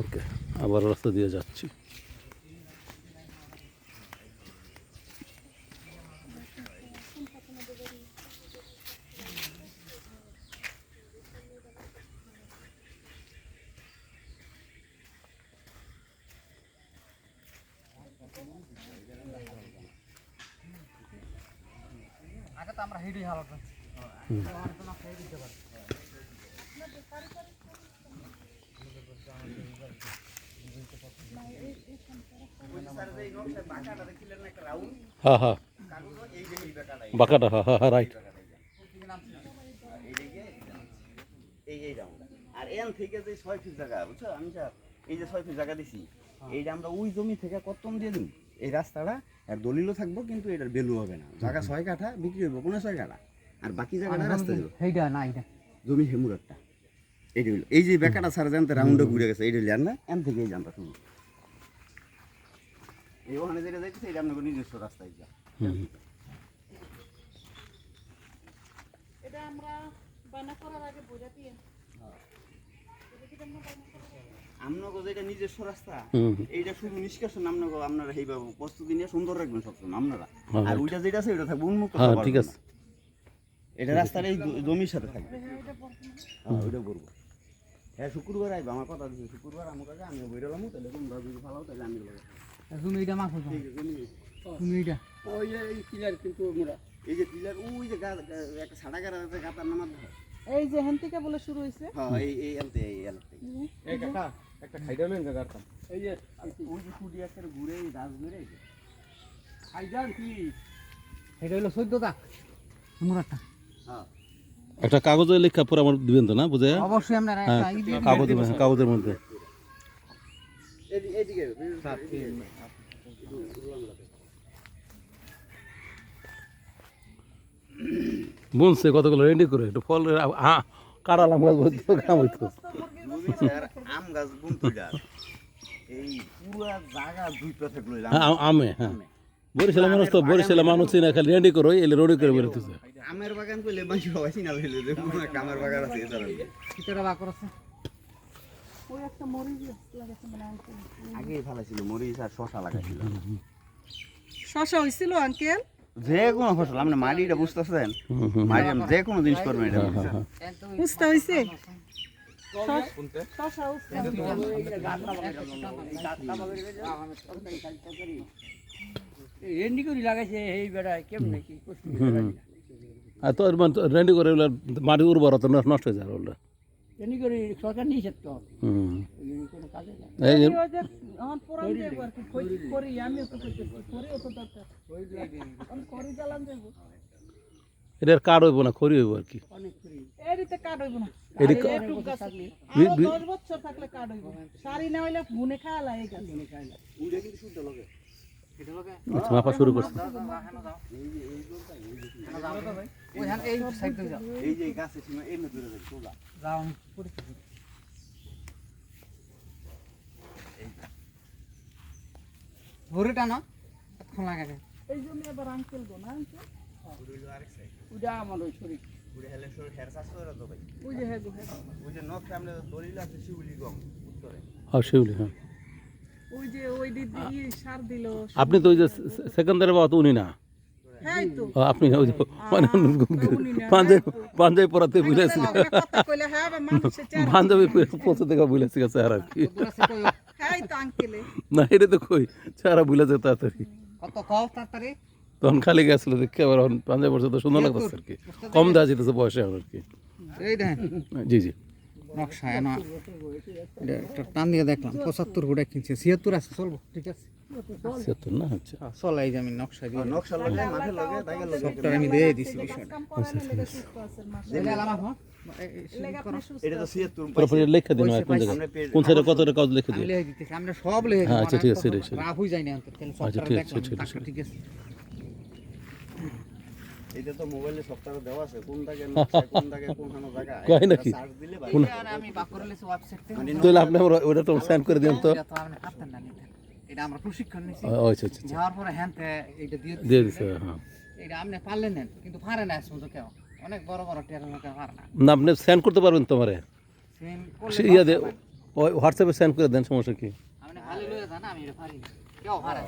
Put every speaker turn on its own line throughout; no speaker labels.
ওকে, আবার রাস্তা দিয়ে যাচ্ছি।
আগে তো আমরা হেঁটেই হালত
হ্যাঁ হ্যাঁ, বাঁকাটা, হ্যাঁ হ্যাঁ হ্যাঁ, রাইট।
আর এন থেকে যে 6 ফিট জায়গা, বুঝছো আমি স্যার এই যে 6 ফিট জায়গা দিছি, এইটা আমরা ওই জমি থেকে কতম দিয়ে দিই এই রাস্তাটা, আর দলিলও থাকবো কিন্তু এটার ভ্যালু হবে না। জায়গা 6 কাঠা বিক্রি হইব 15 কাঠা, আর বাকি জায়গাটা রাস্তা দিব।
এইটা না এইটা
জমি হেমুর একটা এইটা হইলো এই যে বেকাটা সারা জানতে রাউন্ডে ঘুরে গেছে, এইটা লিয়ার না এন থেকে এই জানতা শুরু। এই ওখানে যেটা যাইতেছে এটা আপনার নিজস্ব রাস্তায় যা।
এটা আমরা বানা করার আগে বোঝা দিয়ে
আমনগো যেটা নিজস্ব রাস্তা, এইটা শুধু নিষ্কাশন আমনগো, আপনারা এইভাবে প্রস্তুতি নিয়ে সুন্দর রাখবেন সবসময় আপনারা। আর ওইটা যেটা আছে ওইটা থাকবে উন্মুক্ত।
হ্যাঁ ঠিক আছে,
এটা রাস্তার এই জমির সাথে থাকবে। হ্যাঁ ওইটা করবো। হ্যাঁ শুক্রবার আইবা, আমার কথা দিচ্ছি শুক্রবার আমার কাছে আমিও বইরালাম, তাহলে তোমরা যদি ফালাও তাহলে আমি বলবো।
তুমি এইটা মাখো তুমি এইটা
ওই যে এই পিলার কিন্তু মোরা এই যে পিলার ওই যে একটা সাড়া গাড়া আছে গাতার নামার ধর।
এই যে হেন থেকে বলে শুরু হইছে।
হ্যাঁ এই এলতে এই এলতে
এই কাকা একটা খাইডা লইন গাড়তাম
এই যে ওই যে কুডি একটা ঘুরে এই দাস ঘুরে
খাইডান কি
এটা হলো 14টা মুরাটা।
হ্যাঁ
একটা কাগজে লেখা পরে আমার দিবেন তো না, বুঝে?
অবশ্যই আমরা
হ্যাঁ কাগজে, কাগজের মধ্যে
এদিকে
বুনছে কতগুলো রেডি করে একটু ফল কারালাম গাছ বলতে কাম হইতো।
স্যার আম গাছ বুনতো যা এই পুরা জায়গা দুই পাশে লইলাম।
হ্যাঁ আমে, হ্যাঁ বরিশাল মানুষ তো, বরিশাল মানুষ না খালি রেডি করো এলে রোডি করে বেরোতেছে।
আমের বাগান কইলে মাইশ হইছে না লইলে যে কোন একটা আমের বাগান আছে স্যার।
ভিতরে বা করছে
ওই একটা মরিচ লাগাইছে মানে আঙ্কেল।
আগে ফালাইছিল মরিচ আর শশা লাগাইছিল।
শশা হইছিল আঙ্কেল?
যে কোনো ফসল আপনি মাটিটা বুঝতেছেন, মাটি আপনি যে কোনো জিনিস করবেন এটা
বুঝতে হইছে? শশা হইছে।
রেন্ডি করে লাগাইছে এই বেড়া কেমনে কি কষ্ট
আর তো রেডি করে মাটি উর্বরতা নষ্ট হয়ে যায় ওগুলো।
রেন্ডি করে সরকার নিয়ে যেত কোনো কাজে না
এই যে
ওই যে আমার পুরান দেব আর কি করি আমিও তো কইতেছি করিও তো দরকার। আমি করি জ্বালান দেব।
এটার কাঠ হইব না, খড়ি হইব আর কি।
এরিতে কাট হইব না।
এরি
একটু গাছ থাকলে 10 বছর থাকলে কাট হইব। সারি না হইলে গুনে খাওয়ালা এই গাছ।
ওইটা কিন্তু শুদ্ধ লাগে।
আচ্ছা মাপা শুরু করছে।
এই সাইড দিয়ে যাও
এই যে গাছের সীমা এমনি দূরে যাবে তোলা।
যাও আমি পরিস্থিতি ভরে টানো এখন লাগাবে
এই জমি আবার আঙ্কেল গো না আঙ্কেল?
ঘুরে আরেক সাইড
ওটা আমার ওই শরীর
ঘুরে হেলে সর হেয়ার চাষ করে তো ভাই।
ওই যে হ্যাঁ গো হ্যাঁ।
ওই যে নখ সামনে দলিল আছে শিউলি গম উত্তরে।
হ্যাঁ শিউলি, হ্যাঁ।
ওই যে ওই দিদি সার দিল।
আপনি তো ওই যে সেকেন্দারে বাবা তো উনি না,
হ্যাঁ তো
আপনি ওই যে পাঞ্জাবি পরাতে বুঝেছি,
কথা কইলে হ্যাঁ বা মানুষের চেহারা।
পাঞ্জাবি পৌঁছে দেখা বুঝেছি গেছে আর কি।
হ্যাঁ তো আঙ্কেলে
না এটা তো কই চেহারা বুঝে যায় তাড়াতাড়ি।
কত কও তাড়াতাড়ি
তখন খালি গেছিল দেখে আবার পাঞ্জাবি পড়ছে তো সুন্দর লাগতেছে আর কি, কম দেওয়া যেতেছে বয়সে এখন আর কি।
এই দেখেন
জি জি
নকশা না এটা একটা টান দিয়ে দেখলাম 75 ফুট কিনছে 76 আছে চলবো ঠিক আছে
76 না, আচ্ছা
চল এই যে আমি নকশা দিয়ে
নকশা লাগে মাঠে লাগে দাগে লাগে।
সবটা আমি দিয়ে দিছি বিষয়টা
কাম করার লেগে সুস্থ আছেন মাস।
এই আলামা হ্যাঁ
লেগে আপনি সুস্থ।
এটা তো 76
পুরোপুরি লেখা দিন কোন জায়গায়, কোন সাইডে কত টাকা লিখে
আমি
দিন।
লিখে দিতেছি আমরা সব লিখে
হ্যাঁ, আচ্ছা, ঠিক আছে, ঠিক আছে।
রাফ হই যায় না অন্তত তাহলে
আচ্ছা,
সবটা
ঠিক আছে,
দেখলাম
ঠিক আছে,
টাকা ঠিক আছে
এটা তো মোবাইলে সফটওয়্যার দেওয়া আছে কোন দাগে কোন দাগে কোনখানে জায়গা
কয় নাকি?
সার্চ দিলে ভাই।
এটা আমি বাক করে লেছি ওয়েবসাইট থেকে
তাহলে আপনি ওটা তো সেন্ড করে দিন তো।
এটা তো আপনি পারতেন না নিতে এটা আমরা প্রশিক্ষণ নিছি
ও আচ্ছা আচ্ছা আচ্ছা,
যাওয়ার পরে হ্যান্তে এটা দিয়ে
দিয়ে দিছে, হ্যাঁ।
এটা আপনি পারলেন না কিন্তু পারে না শুধু কেউ অনেক বড় বড় টেরার লোকে পারে না
না আপনি সেন্ড করতে পারবেন তোমারে
সেম করলে
সে ইয়া দিয়ে ওই হোয়াটসঅ্যাপে সেন্ড করে দেন, সমস্যা কি?
আমি না ভালো লয়ে জানা, আমি এটা পারি না। কেউ পারে?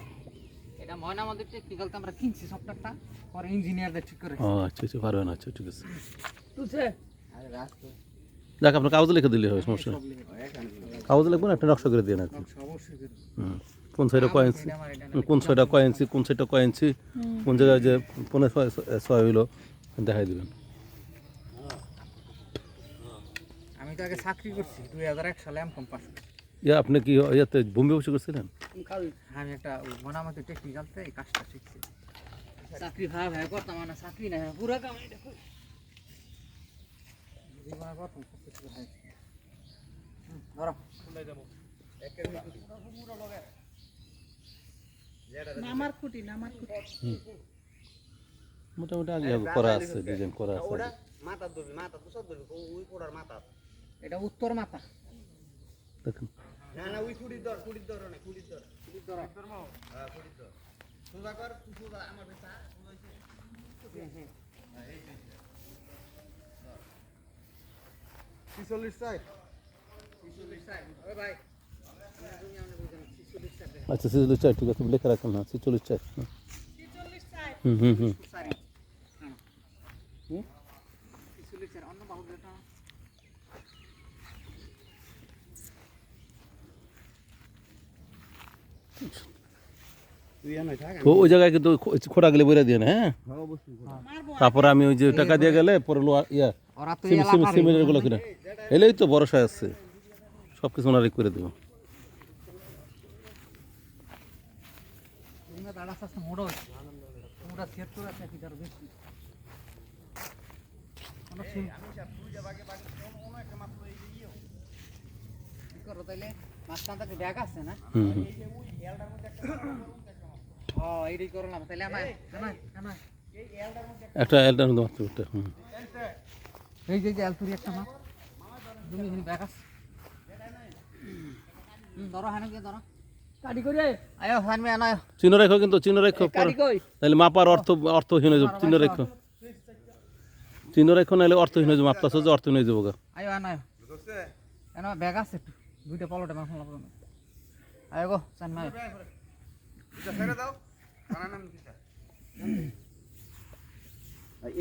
এটা ময়নামতির টেকনিক্যালতে আমরা কিনছি সফটওয়্যারটা, পরে ইঞ্জিনিয়ারদের ঠিক করে।
ও আচ্ছা আচ্ছা, পারবেন, আচ্ছা ঠিক আছে।
তুছে
আরে রাস্তা
যাক, আপনার কাগজে লিখে দিলে হবে, সমস্যা নেই। কাগজে লিখবেন, একটা নকশা করে দিয়ে আর কি।
অবশ্যই করি।
হুম। কোন সাইডে কয় ইঞ্চি,
এটা আমার এটা না।
কোন সাইডে কয় ইঞ্চি, কোন সাইডটা কয় ইঞ্চি, কোন জায়গায় যে 5.6 হইলো দেখাই দিবেন।
আমি তো আগে চাকরি করছি 2001 সালে এমকম পাস।
ইয়া আপনি কি ইয়াতে বোম্বে বসে করছিলেন?
আমি একটা ময়নামতি টেকনিক্যালতে এই কাজটা শিখছি। চাকরি ভাই ভাই করতাম না, চাকরি না পুরো কাম এটা করি। জীবনে প্রথম সবকিছু ভাই। ধরো
নামার খুঁটি নামার খুঁটি
মোটামুটি আগে করা আছে, ডিজাইন করা আছে।
ওটা মাথা ধরবি, মাথা তো সব ধরবি, ওই কোড়ার মাথা।
এটা উত্তর মাথা।
দেখেন
না না, ওই কুড়ির ধর, কুড়ির ধর না, কুড়ির ধর, কুড়ির ধর, হ্যাঁ কুড়ির ধর। সোজা কর, তুই সোজা, আমার বেটা সোজা হইছে।
46 চাই।
46 সাইড ওই ভাই তুমি আমাকে বুঝান 46 সাইড
আচ্ছা 46 ঠিক আছে, লিখে রাখেন না 46 হুম হুম হুম।
সাইড হুম 46 সাইড অন্য বাহু যেটা
তুই এনে থাক,
তো ওই জায়গায় কিন্তু খোঁড়া গেলে বইরা দিয়ে না, হ্যাঁ।
আমি অবশ্যই করব।
তারপরে আমি ওই যে টাকা দিয়ে গেলে পরে ইয়া
ওরা তো
সিমেন্টের গুলো কিনা এলেই তো ভরসা আছে, সব কিছু ওনারাই করে দেবো।
তুমি দাঁড়া আছে মোড়া হচ্ছে মোড়া 76 আছে কি তার বেশি অনেক সিম
আমি সব তুই যা বাগে বাগে কোন একটা মাত্র এই যে ইও
কি করো তাইলে মাঝখানটাতে ব্যাগ আছে না
হুম হুম।
এই যে ওই এলটার মধ্যে একটা
এইটাই করলাম তাইলে আমার
এই এলটার মধ্যে
একটা এলটার মধ্যে মাত্র একটা, হুম।
এই যে আলতুরি একটা মাপ তুমি এখানে ব্যাগ আছে ধরো হানে গিয়ে ধরো
কাটি করে
আয়ো হানমে আনায়
চিহ্ন রেখো, কিন্তু চিহ্ন রেখো পরে,
কাটি কই
তাহলে মাপার অর্থহীন হয়ে যাবে। চিহ্ন রেখো, চিহ্ন রেখো, নাহলে অর্থহীন হয়ে যাবে, মাপটা সোজা অর্থহীন হয়ে যাবো গা।
আয়ো আনায়
বুঝছছে
এনা ব্যাগ আছে একটু দুইটা পলটে মাছ লাগবে আয়ো গো চান মাই
এটা ছেড়ে দাও, বানানাম দিটা।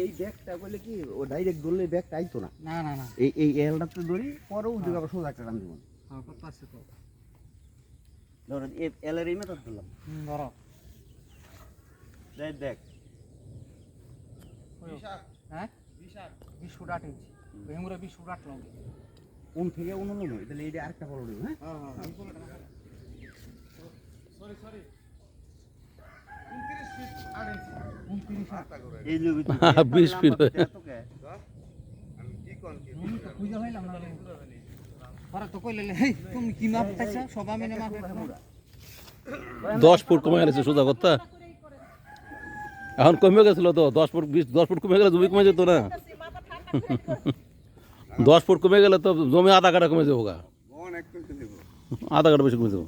এই ব্যাগটা বলে কি ও ডাইরেক্ট ধরলে ব্যাগটা আইতো না,
না না না
এই এলটাতে ধরি পরে ওই দিকে আবার সোজা একটা টান দিব।
হ্যাঁ কত আছে তো
ধরো এই এলের এই মেথড ধরলাম,
ধরো
দেখ দেখ
হ্যাঁ 20 ফুট 8 ইঞ্চি ভেঙুরে 20 ফুট 8 লম্বা
কোন থেকে অনুলম্ব, তাহলে এইটা আরেকটা পড়ো দিব। হ্যাঁ
হ্যাঁ
এই যে
20 ফিট হয়ে।
বুঝা হইলাম না পরে তো কইলে হেই তুমি কি মাপ চাইছো সবাই মিলে মাপ
10 ফুট কমে গেছে সোজা কথা, এখন কমে গেছিল তো 10 ফুট 10 ফুট কমে গেলে জমি কমে যেত না। 10 ফুট কমে গেলে তো জমি আধা কাটা কমে যাবো গা, আধা কাটা বেশি কমে যাবো।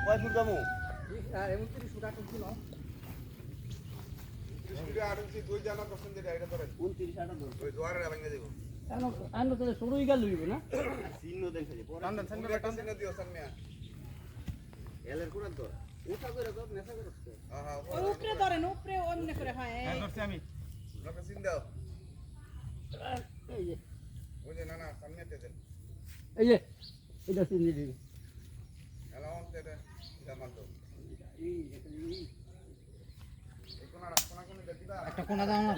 কয় ফুট যাবো?
29 ফুট 8 ইঞ্চি লও
29 আটা ধর।
আনো তো শুরুই গেল লইব না
চিহ্ন দেখে যে পরে এলের কোড়ার ধর। উঠা করে দাও, নেশা করে দাও।
উপরে ধরেন উপরে অন্য করে হয় এই যে এই যে এটা চিনি দিবি
একটা কোণা দাও না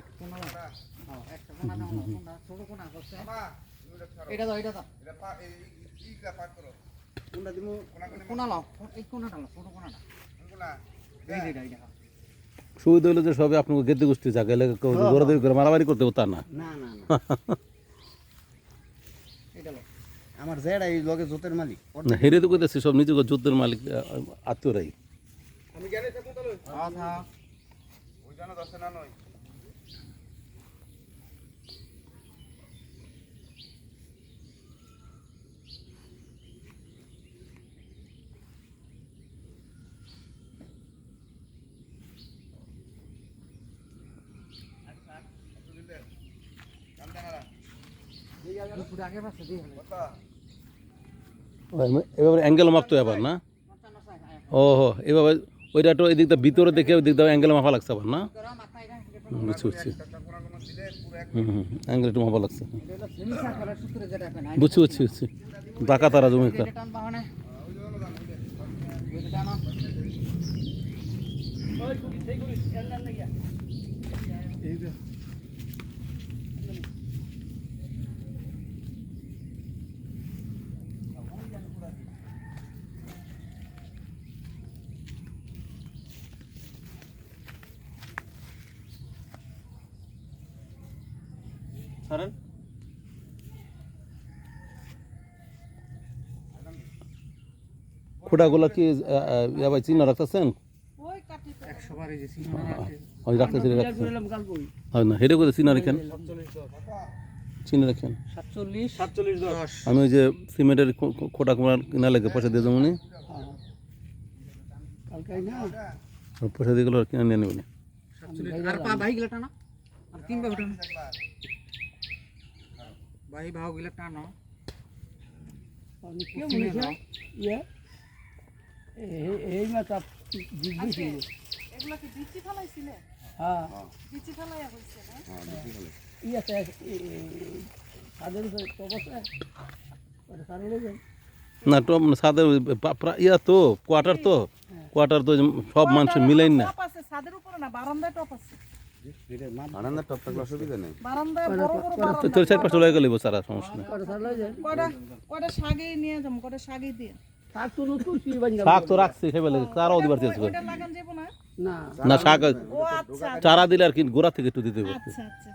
একটা কোণা দাও হ্যাঁ একটা কোণা দাও না কোণা ছোট কোণা করছে এটা দাও
কোনটা দিব?
কোণা লাও এই কোণাটা লাও ছোট কোণাটা এই যে এটা
সুবিধা হলো যে সবে আপনাকে গেতে গোষ্ঠী জায়গায় লেগে দৌড়াদৌড়ি করে মারামারি করতে হতো তা না।
না না না
এটা লাও
আমার জেড এই লগে জোতের মালিক।
না, হেরে তো করতেছি সব নিজে যুদ্ধের মালিক আত্মীয়রাই।
আচ্ছা ফুট আগে পাশে দিয়ে হলে
এবার অ্যাঙ্গেল মাপতে আবার না?
55 সাইজ আয়া
ও হো এভাবে ওইটা তো এই দিকটা ভিতরে দেখে ওই দিকটা অ্যাঙ্গেল মাপা লাগছে আবার না?
করা মাথায় এটা
বুঝছি বুঝছি অ্যাঙ্গেল একটু মাপা লাগছে
হলো সেমি সার্কেলের সূত্রে যেটা এখন
বুঝছি বুঝছি বুঝছি টাকা তারা জমি একটা
টান বাহনে এটা টানো
ছাড়েন
খোটাগুলো কি ইয়া ভাই চিহ্ন রাখতেছেন?
ওই কাটি
100 বারে যে সিনেমা
ওই রাখতেছি রাখতেছি হয় না হেডে করে চিহ্ন রাখেন চিহ্ন রাখেন
47 10
আমি ওই যে সিমেন্টের খোটা কোনা কিনা লাগে পয়সা দিয়ে যাবো নি পয়সা দিয়ে গেলো আর কিনে নিয়ে নেবেন
আর পা ভাই গিলা টানো আর তিন বাহু টানো ভাই বাহু গিলা টানো
কেউ বলেছে ইয়ে এই মাথা জিজ্ঞেসি এগুলা কি বিচি ফেলাইছিলে? হ্যাঁ বিচি ফেলাইয়া হইছে না? ইয়ে সাদের উপরে কবছে ওটা সারে লই
না তো সাদের ইয়া তো কোয়ার্টার তো সব মানুষ মিলেন না
টপ আছে ছাদের উপরে না বারান্দায় টপ আছে
আনন্দের টপ থাকলে অসুবিধা নেই
বারান্দায় বড় বড়
তো
বারান্দা
তোর চার পাঁচটা লয়ে গেলে সারা সমস্যা নেই
কয়টা শাগে নিয়ে যাবো কয়টা শাগে দিয়ে
শাক তো রাখছি সেবেলে তারাও দিবার চেষ্টা করে
ওইটা লাগান যাবো না?
না শাক
ও আচ্ছা
চারা দিলে আর কি গোড়া থেকে একটু দিতে হবে
আচ্ছা আচ্ছা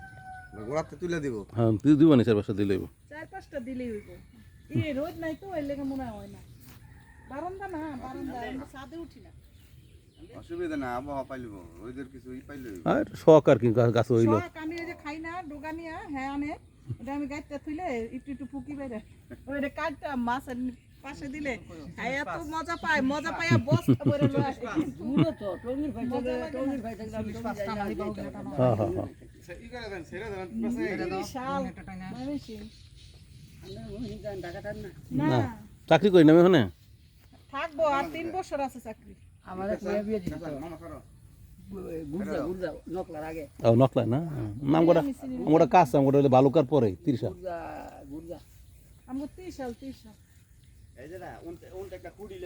গোড়াতে তুলে দিব
হ্যাঁ দিব না চার পাঁচটা দিলে
চার পাঁচটা দিলেই হইব এই রোদ নাই তো এর লেগে মনে হয় না বারান্দা না বারান্দা আমরা ছাদে উঠি না
অসুবিধা না আবহাওয়া পাইলব ওইদের কিছু পাইলই
আর শখ আর কি গাছ হইলো
শখ আমি ওই যে খাই না ডোগানিয়া হ্যাঁ আনে ওটা আমি গাইতে থইলে একটু একটু ফুকি বেড়ে ওইটা কাটটা মাছের পাশে দিলে খাই এত মজা পায়া বস্তা ভরে লয় পুরো তো টঙ্গির ভাই থাকলে আমি পাঁচটা মারি বাহু গিলা টানো
হ্যাঁ হ্যাঁ হ্যাঁ
ই করে দেন ছেড়ে দেন পাশে
শাল
এটা টানা
ময়মনসিং।
না
না
চাকরি করি না আমি ওখানে
থাকবো আর 3 বছর আছে চাকরি
আমাদের মেয়ে বিয়ে দিতে গুড়জা নকলার আগে
ও নকলা না নাম গোটা কাজ গোটা বালুকার পরে 30
গুড়জা
আমগো 30 সাল
এই যে না উনটা একটা কুড়ি